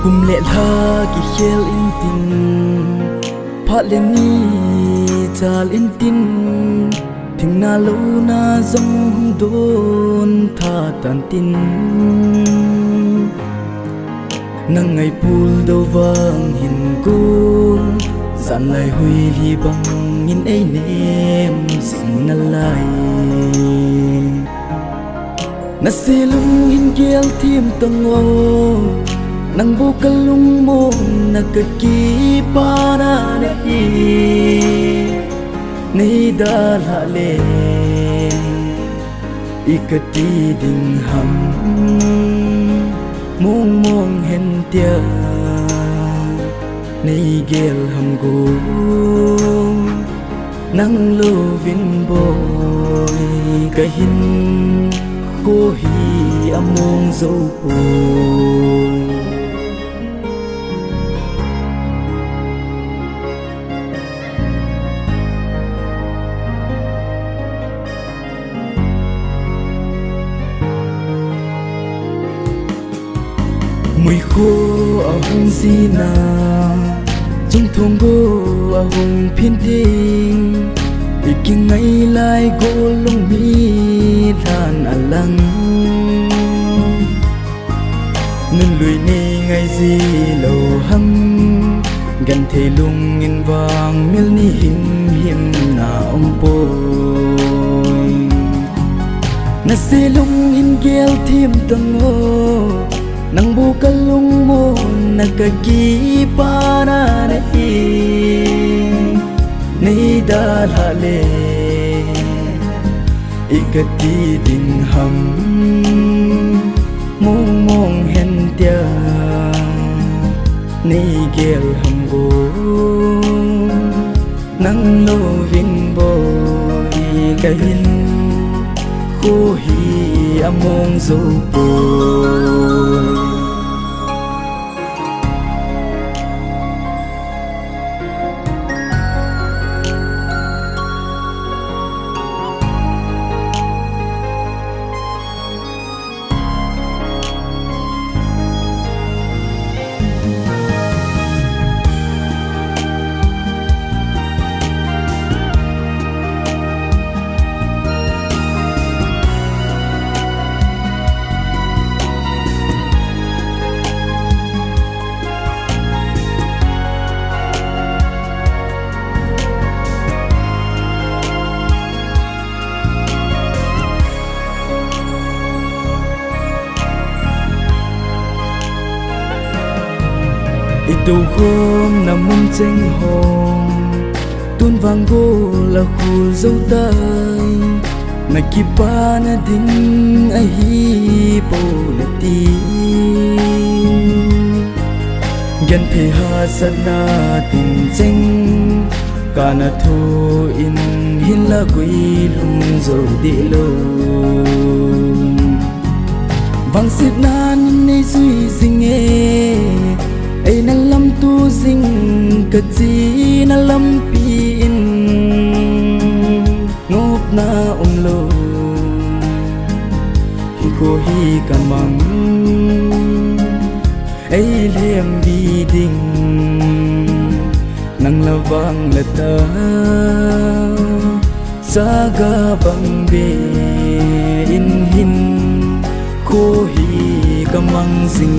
kum le tha ki khel in tin pha le ni chal in tin thing na lo na zong don tha tan tin nang ngày pul do vang hin kul dặn lại hui li bằng in ấy nem sing na lai na se lung hin gel tim tango nang bukalung mo nakaki para na nei da la le ikati ding ham mong mong hen tia nei gel ham go nang lo vin boy kahin ko hi among zo po mùi khô ở hông zina chung thong go ở hông phiên tình iking ngay lại go long mi than alang nên lùi ni ngay gì lâu hăng gần thể lung in vàng mil ni him him na ông bôi na se lung in gel thêm tango nang bukalung mo nakaki para na nei da la le ikati ding ham mong mong hen tia nei gel ham go nang lo vin boy kahin ko hi among zo boy Itu hôm nằm mông tranh hồng tuôn vàng gô là khu dâu tay na kipa na din ai po na ti gan phe ha sat na tin tranh cả na thu in hin la gui lung dâu đi lo vang sit na ni suy sing ai na lam tu sing ka chi na lam pin ngop na lo hi ko hi ka mang ai lem bi ding nang lawang la ta saga bang be in hin ko hi ka mang sing